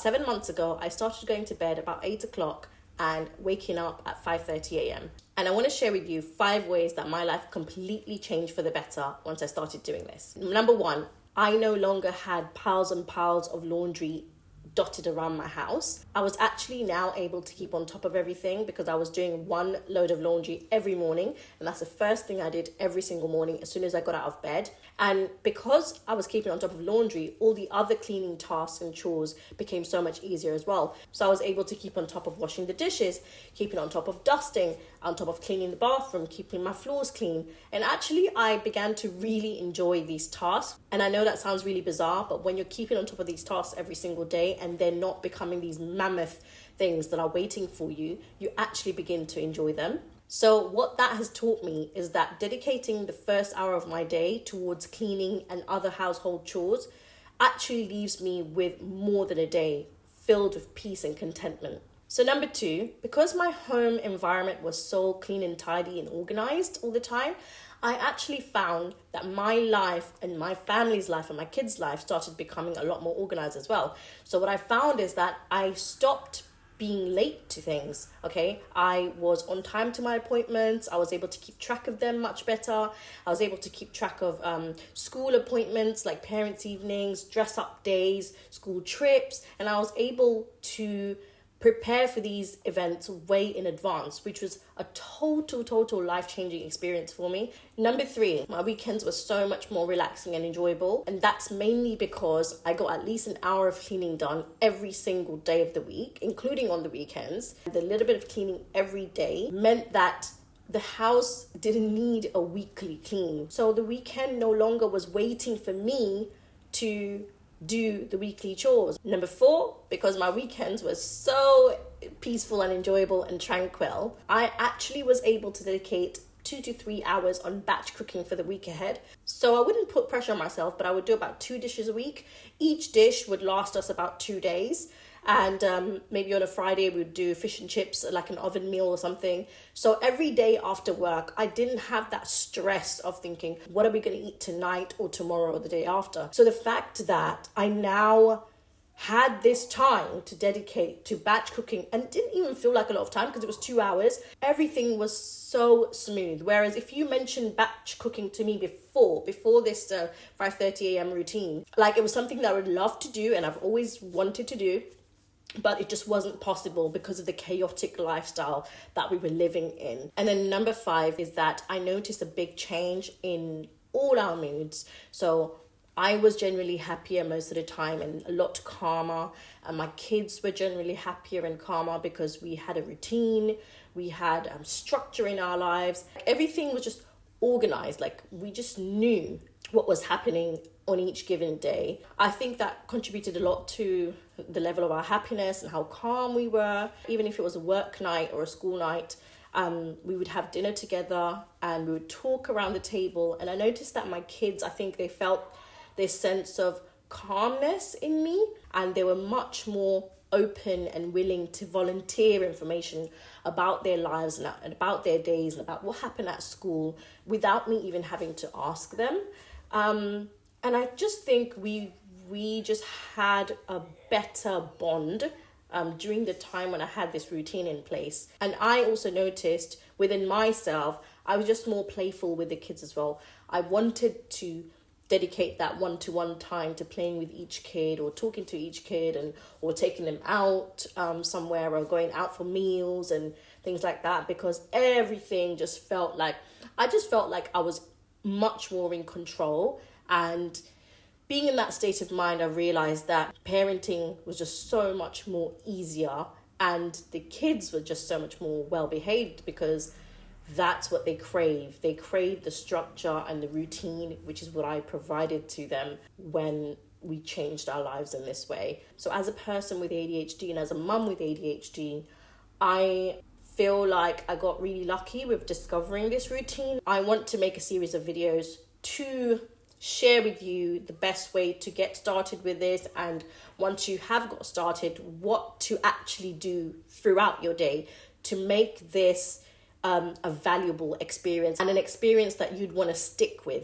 7 months ago, I started going to bed about 8 o'clock and waking up at 5:30 a.m. And I want to share with you 5 ways that my life completely changed for the better once I started doing this. Number 1, I no longer had piles and piles of laundry dotted around my house. I was actually now able to keep on top of everything because I was doing one load of laundry every morning, and that's the first thing I did every single morning as soon as I got out of bed. And because I was keeping on top of laundry, all the other cleaning tasks and chores became so much easier as well. So I was able to keep on top of washing the dishes, keeping on top of dusting, on top of cleaning the bathroom, keeping my floors clean. And actually, I began to really enjoy these tasks. And I know that sounds really bizarre, but when you're keeping on top of these tasks every single day and they're not becoming these mammoth things that are waiting for you, you actually begin to enjoy them. So what that has taught me is that dedicating the first hour of my day towards cleaning and other household chores actually leaves me with more than a day filled with peace and contentment. So number 2, because my home environment was so clean and tidy and organized all the time, I actually found that my life and my family's life and my kids' life started becoming a lot more organized as well. So what I found is that I stopped being late to things, okay? I was on time to my appointments. I was able to keep track of them much better. I was able to keep track of school appointments like parents' evenings, dress-up days, school trips, and I was able to prepare for these events way in advance, which was a total life-changing experience for me. Number 3, my weekends were so much more relaxing and enjoyable, and that's mainly because I got at least an hour of cleaning done every single day of the week, including on the weekends. The little bit of cleaning every day meant that the house didn't need a weekly clean. So the weekend no longer was waiting for me to do the weekly chores. Number 4, because my weekends were so peaceful and enjoyable and tranquil, I actually was able to dedicate 2 to 3 hours on batch cooking for the week ahead. So I wouldn't put pressure on myself, but I would do about 2 dishes a week. Each dish would last us about 2 days. And maybe on a Friday we'd do fish and chips, like an oven meal or something. So every day after work, I didn't have that stress of thinking, what are we going to eat tonight or tomorrow or the day after? So the fact that I now had this time to dedicate to batch cooking, and it didn't even feel like a lot of time because it was 2 hours, everything was so smooth. Whereas if you mentioned batch cooking to me before this 5:30 a.m. routine, like it was something that I would love to do and I've always wanted to do, but it just wasn't possible because of the chaotic lifestyle that we were living in. And then number 5 is that I noticed a big change in all our moods. So I was generally happier most of the time and a lot calmer. And my kids were generally happier and calmer because we had a routine. We had structure in our lives. Everything was just organized. Like we just knew what was happening on each given day. I think that contributed a lot to the level of our happiness and how calm we were. Even if it was a work night or a school night, we would have dinner together and we would talk around the table. And I noticed that my kids, I think they felt this sense of calmness in me, and they were much more open and willing to volunteer information about their lives and about their days and about what happened at school without me even having to ask them. And I just think we just had a better bond during the time when I had this routine in place. And I also noticed within myself, I was just more playful with the kids as well. I wanted to dedicate that one-to-one time to playing with each kid or talking to each kid or taking them out somewhere or going out for meals and things like that, because everything just felt like I was much more in control. And being in that state of mind, I realized that parenting was just so much more easier and the kids were just so much more well-behaved because that's what they crave. They crave the structure and the routine, which is what I provided to them when we changed our lives in this way. So as a person with ADHD and as a mum with ADHD, I feel like I got really lucky with discovering this routine. I want to make a series of videos to share with you the best way to get started with this, and once you have got started, what to actually do throughout your day to make this a valuable experience and an experience that you'd want to stick with.